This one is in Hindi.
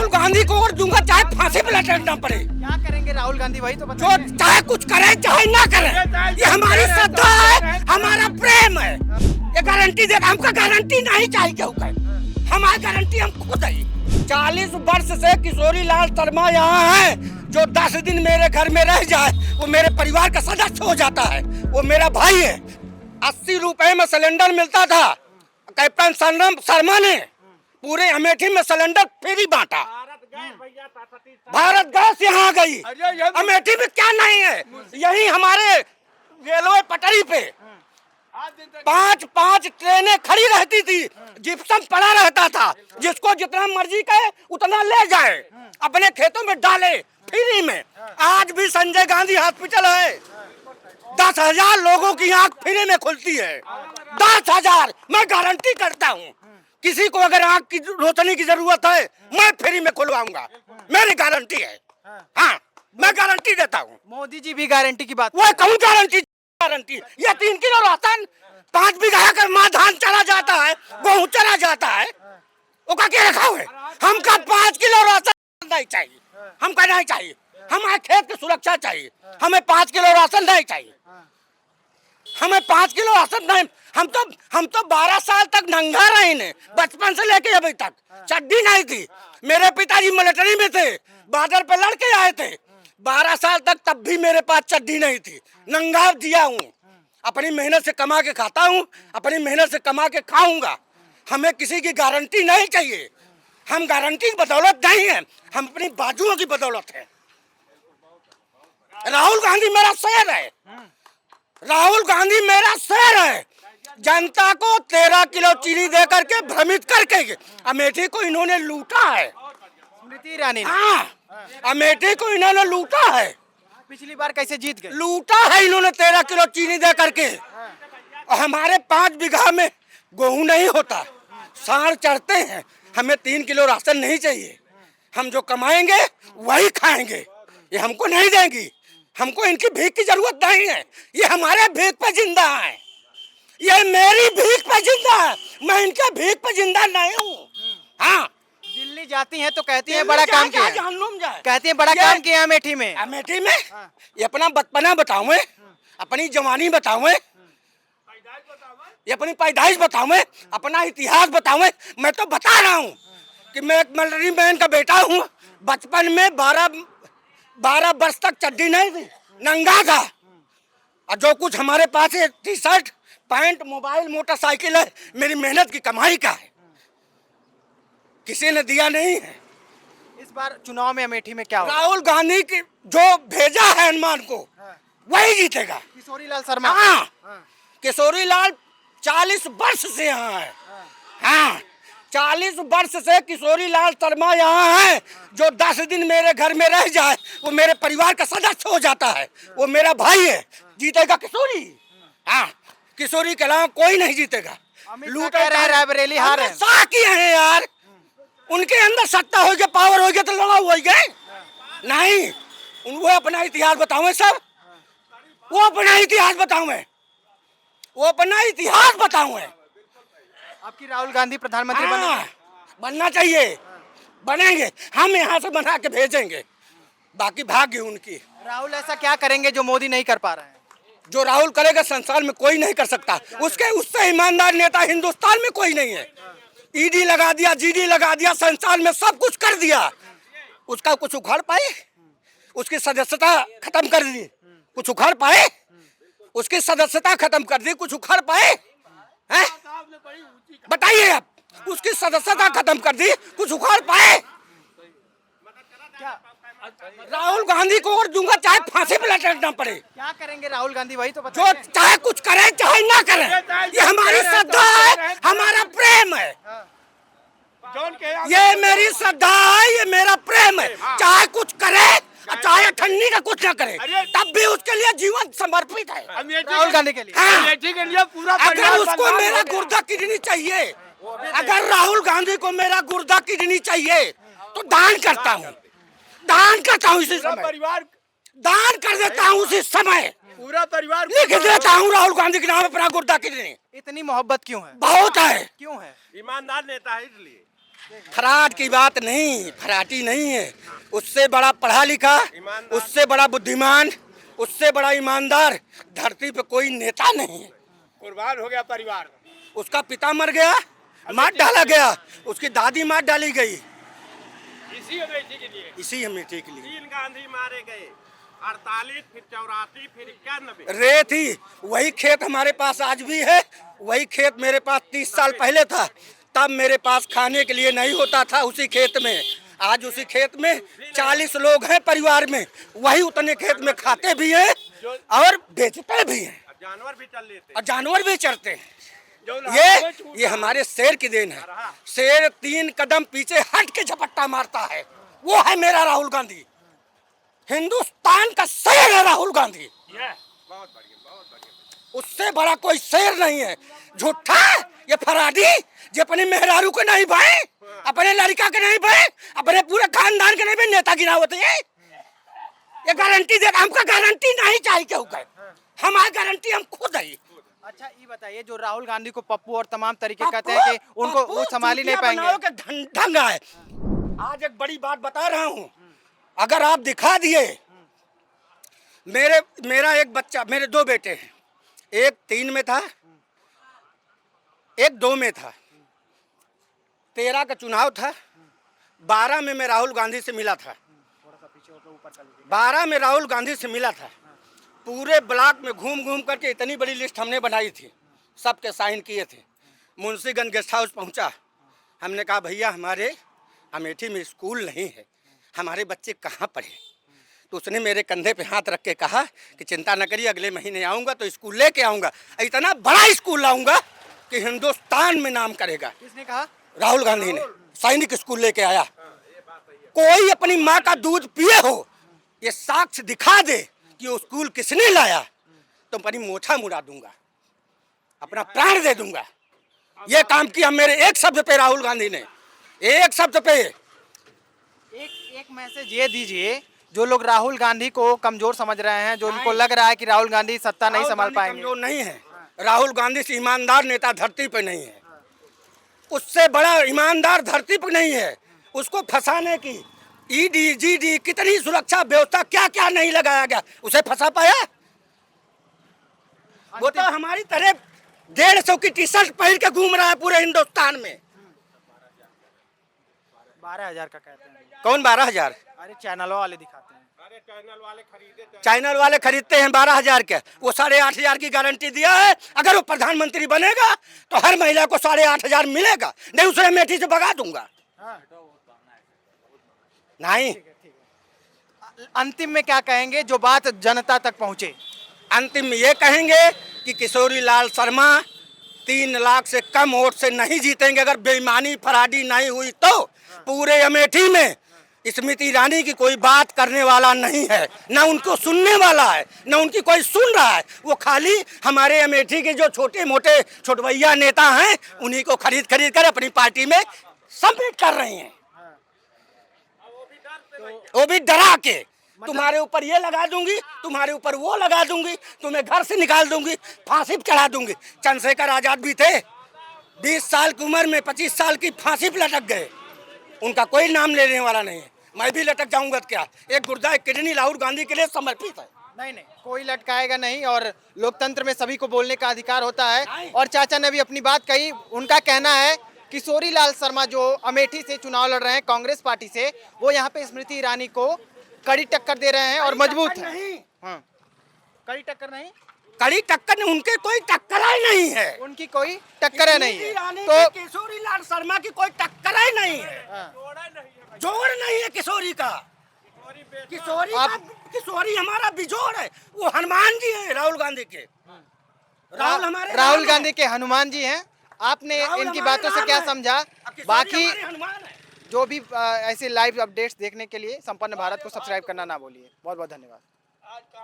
राहुल गांधी को वोट दूंगा चाहे फांसी पे लटकना पड़े। क्या करेंगे राहुल गांधी, वही तो जो बताइए। चाहे कुछ करे चाहे ना करे, ये हमारी श्रद्धा है, हमारा प्रेम है। ये गारंटी दे, हमको गारंटी नहीं चाहिए केहू का, हमारी गारंटी हम खुद है। 40 वर्ष से किशोरी लाल शर्मा यहाँ है। जो 10 दिन मेरे घर में रह जाए वो मेरे परिवार का सदस्य हो जाता है, वो मेरा भाई है। 80 रुपए में सिलेंडर मिलता था, कैप्टन शर्मा ने पूरे अमेठी में सिलेंडर फ्री बांटा। भारत गैस यहाँ आ गई, अमेठी में क्या नहीं है। यही हमारे रेलवे पटरी पे 5-5 ट्रेनें खड़ी रहती थी, जिप्सम पड़ा रहता था, जिसको जितना मर्जी कहे उतना ले जाए, अपने खेतों में डाले फ्री में। आज भी संजय गांधी हॉस्पिटल है, 10,000 लोगों की आंख फ्री में खुलती है। 10,000, मैं गारंटी करता हूँ, किसी को अगर आंख की रोशनी की जरूरत है मैं फ्री में खुलवाऊंगा, मेरी गारंटी है। हाँ, मैं गारंटी देता हूँ। मोदी जी भी गारंटी की बात, वो कहूँ गारंटी, ये 3 किलो राशन 5 बीघा का माँ धान चला जाता है, गेहूँ चला जाता है, वो का क्या रखा हुआ है। हमका 5 किलो राशन नहीं चाहिए, हमका नहीं चाहिए, हमारे खेत की सुरक्षा चाहिए। हमें 5 किलो राशन नहीं चाहिए, हमें 5 किलो राशन नहीं। हम तो 12 साल तक नंगा रहे ने, बचपन से लेके अभी तक चड्डी नहीं थी। मेरे पिताजी मिलिट्री में थे, बॉर्डर पे लड़के आए थे, 12 साल तक, तब भी मेरे पास चड्डी नहीं थी। नंगा जिया हूँ, अपनी मेहनत से कमा के खाता हूँ, अपनी मेहनत से कमा के खाऊंगा। हमें किसी की गारंटी नहीं चाहिए, हम गारंटी की बदौलत नहीं है, हम अपनी बाजुओं की बदौलत है। राहुल गांधी मेरा शेर है, राहुल गांधी मेरा शेर है। जनता को 13 किलो चीनी दे करके भ्रमित करके अमेठी को इन्होंने लूटा है। स्मृति ईरानी, हाँ, अमेठी को इन्होंने लूटा है। पिछली बार कैसे जीत गए? लूटा है इन्होंने 13 किलो चीनी दे करके। और हमारे 5 बीघा में गेहूं नहीं होता, सांड चढ़ते हैं। हमें 3 किलो राशन नहीं चाहिए, हम जो कमाएंगे वही खाएंगे, ये हमको नहीं देंगी। हमको इनकी भीख की जरूरत नहीं है, ये हमारे भीख पे जिंदा है, ये मेरी भीख पे जिंदा है, मैं इनके भीख पे जिंदा नहीं हूँ। हाँ, दिल्ली जाती हैं तो कहती हैं बड़ा काम किया, कहती हैं बड़ा काम किया अमेठी में। अमेठी में ये अपना बचपना बताऊं, अपनी जवानी बताऊं, ये अपनी पैदाइश बताऊं, अपना इतिहास बताऊं। मैं तो बता रहा हूँ कि मैं एक मिलिट्री मैन का बेटा हूँ। बचपन में 12 वर्ष तक चड्डी नहीं थी, नंगा था। और जो कुछ हमारे पास है, T shirt, pant, mobile, motorcycle है, मेरी मेहनत की कमाई का है, किसी ने दिया नहीं है। इस बार चुनाव में अमेठी में क्या होगा? राहुल गांधी की जो भेजा है हनुमान को, वही जीतेगा। किशोरी लाल शर्मा, हाँ, किशोरी लाल 40 वर्ष से यहाँ है। हाँ, 40 वर्ष से किशोरी लाल शर्मा यहाँ है। जो 10 दिन मेरे घर में रह जाए वो मेरे परिवार का सदस्य हो जाता है, वो मेरा भाई है। जीतेगा किशोरी। हाँ, किशोरी के अलावा कोई नहीं जीतेगा। लूटा रायबरेली हार है, साकी है यार, उनके अंदर सत्ता हो गया, पावर हो गया तो लड़ा हो गए नहीं। वो अपना इतिहास बताऊं सब, वो अपना इतिहास बताऊं, वो अपना इतिहास बताऊं। आपकी राहुल गांधी प्रधानमंत्री बनना चाहिए, बनेंगे, हम यहाँ से बना के भेजेंगे, बाकी भाग्य उनकी। राहुल ऐसा क्या करेंगे जो मोदी नहीं कर पा रहे हैं? जो राहुल करेगा संसार में कोई नहीं कर सकता, उससे ईमानदार नेता हिंदुस्तान में कोई नहीं है। ईडी लगा दिया, जीडी लगा दिया, संसार में सब कुछ कर दिया, उसका कुछ उखाड़ पाए? उसकी सदस्यता खत्म कर दी, कुछ उखाड़ पाए? उसकी सदस्यता खत्म कर दी, कुछ उखाड़ पाए? हैं? बताइए आप, उसकी सदस्यता खत्म कर दी, कुछ उखाड़ पाए? राहुल गांधी को वोट दूंगा चाहे फांसी पे लटकना पड़े। क्या करेंगे राहुल गांधी, वही तो बताइए। जो चाहे कुछ करे चाहे ना करे, ये हमारी श्रद्धा है, हमारा प्रेम है, ये मेरी श्रद्धा है, ये मेरा प्रेम है। चाहे कुछ करे चाहे ठंडी का कुछ ना करे, तब भी उसके लिए जीवन समर्पित है। राहुल गांधी के लिए, हाँ, पूरा अगर उसको मेरा गुर्दा किडनी चाहिए, अगर राहुल गांधी को मेरा गुर्दा किडनी चाहिए तो दान करता हूँ, दान करता हूँ इसी समय, दान कर देता हूँ उसी समय, पूरा परिवार लिख देता हूँ राहुल गांधी के नाम अपना गुर्दा किडनी। इतनी मोहब्बत क्यों है? बहुत है, क्यों है? ईमानदार नेता है इसलिए। फराड की बात नहीं, फराटी नहीं है। उससे बड़ा पढ़ा लिखा, उससे बड़ा बुद्धिमान, उससे बड़ा ईमानदार धरती पे कोई नेता नहीं है। कुर्बान हो गया परिवार। उसका पिता मर गया, मार डाला गया, उसकी दादी मार डाली गई इसी अमेठी के लिए। इसी अमेठी के लिए। 3 गांधी मारे गए, 48 फिर 84 फिर 91। रेत ही वही खेत हमारे पास आज भी है। वही खेत मेरे पास 30 साल पहले था, तब मेरे पास खाने के लिए नहीं होता था उसी खेत में। आज उसी खेत में 40 लोग हैं परिवार में, वही उतने खेत में खाते भी हैं और बेचते भी हैं, जानवर भी चल लेते, और जानवर भी चरते हैं। ये हमारे शेर की देन है। शेर 3 कदम पीछे हट के झपट्टा मारता है, वो है मेरा राहुल गांधी। हिंदुस्तान का शेर है राहुल गांधी। बहुत बढ़िया। उससे बड़ा कोई शेर नहीं है। झूठा ये फराडी जो अपने मेहरारू के नहीं भाई, अपने लड़का के नहीं भाई, अपने पूरे खानदान के नहीं भाई, नेता गिना होते हैं। ये गारंटी दे, हमको गारंटी नहीं चाहिए केहू का, हमारी गारंटी हम खुद है। अच्छा ये बताइए, जो राहुल गांधी को पप्पू और तमाम तरीके कहते हैं कि उनको वो संभाल ही नहीं पाएंगे। ढंग है। आज एक बड़ी बात बता रहा हूँ, अगर आप दिखा दिए, मेरा एक बच्चा, मेरे 2 बेटे हैं, एक 3 में था, एक 2 में था। 13 का चुनाव था, 12 में मैं राहुल गांधी से मिला था। 12 में राहुल गांधी से मिला था। पूरे ब्लॉक में घूम घूम करके इतनी बड़ी लिस्ट हमने बनाई थी, सबके साइन किए थे। मुंशीगंज गेस्ट हाउस पहुंचा, हमने कहा भैया हमारे अमेठी में स्कूल नहीं है, हमारे बच्चे कहाँ पढ़े। तो उसने मेरे कंधे पे हाथ रख के कहा कि चिंता न करिए, अगले महीने आऊँगा तो स्कूल लेके आऊँगा, इतना बड़ा स्कूल लाऊंगा कि हिंदुस्तान में नाम करेगा। किसने कहा? राहुल गांधी ने सैनिक स्कूल लेके आया। कोई अपनी माँ का दूध पिए हो, ये साक्ष्य दिखा दे कि वो स्कूल किसने लाया, तो अपनी मोछा मुड़ा दूंगा, अपना प्राण दे दूंगा। ये काम किया मेरे एक शब्द पे राहुल गांधी ने, एक शब्द पे। एक मैसेज ये दीजिए, जो लोग राहुल गांधी को कमजोर समझ रहे हैं, जो उनको लग रहा है कि राहुल गांधी सत्ता नहीं संभाल पाएंगे। कमजोर नहीं है, राहुल गांधी से ईमानदार नेता धरती पे नहीं है, उससे बड़ा ईमानदार धरती पे नहीं है। उसको फंसाने की ईडी जीडी कितनी सुरक्षा व्यवस्था क्या क्या नहीं लगाया गया, उसे फंसा पाया? वो तो हमारी तरह 150 की टी-शर्ट पहन के घूम रहा है पूरे हिंदुस्तान में। 12,000 का कहते हैं। कौन 12,000? अरे चैनलों वाले दिखाते हैं। अरे चैनल वाले खरीदते हैं 12,000 के। वो 8,500 की गारंटी दिया है, अगर वो प्रधानमंत्री बनेगा तो हर महिला को 8,500 मिलेगा, नहीं उसे अमेठी से भगा दूंगा। नहीं, अंतिम में क्या कहेंगे जो बात जनता तक पहुंचे? अंतिम में ये कहेंगे कि किशोरी लाल शर्मा 3 लाख से कम वोट से नहीं जीतेंगे। अगर बेईमानी फराडी नहीं हुई तो पूरे अमेठी में स्मृति ईरानी की कोई बात करने वाला नहीं है, ना उनको सुनने वाला है, ना उनकी कोई सुन रहा है। वो खाली हमारे अमेठी के जो छोटे मोटे छोटवैया नेता हैं, उन्हीं को खरीद कर अपनी पार्टी में सम्मिलित कर रहे हैं। वो भी डरा के, तुम्हारे ऊपर ये लगा दूंगी, तुम्हारे ऊपर वो लगा दूंगी, तुम्हें घर से निकाल दूंगी, फांसी पे चढ़ा दूंगी। चंद्रशेखर आजाद भी थे, 20 साल की उम्र में 25 साल की फांसी पे लटक गए, उनका कोई नाम लेने वाला नहीं है। मैं भी लटक जाऊंगा तो क्या? एक गुर्दा एक किडनी राहुल गांधी के लिए समर्पित है। नहीं, कोई लटकाएगा नहीं, और लोकतंत्र में सभी को बोलने का अधिकार होता है। और चाचा ने भी अपनी बात कही, उनका कहना है किशोरी लाल शर्मा जो अमेठी से चुनाव लड़ रहे हैं कांग्रेस पार्टी से, वो यहाँ पे स्मृति ईरानी को कड़ी टक्कर दे रहे हैं और मजबूत है। कड़ी टक्कर नहीं, कड़ी टक्कर नहीं, उनके कोई टक्कर ही नहीं है, उनकी कोई टक्कर नहीं है। तो किशोरी लाल शर्मा की कोई टक्कर ही नहीं है, जोड़ नहीं है किशोरी का। किशोरी हमारा बिजोड़ है, वो हनुमान जी हैं राहुल गांधी के। राहुल गांधी के हनुमान जी हैं। आपने इनकी बातों से क्या समझा? बाकी जो भी ऐसे लाइव अपडेट्स देखने के लिए संपन्न भारत को सब्सक्राइब करना ना भूलिए। बहुत बहुत धन्यवाद।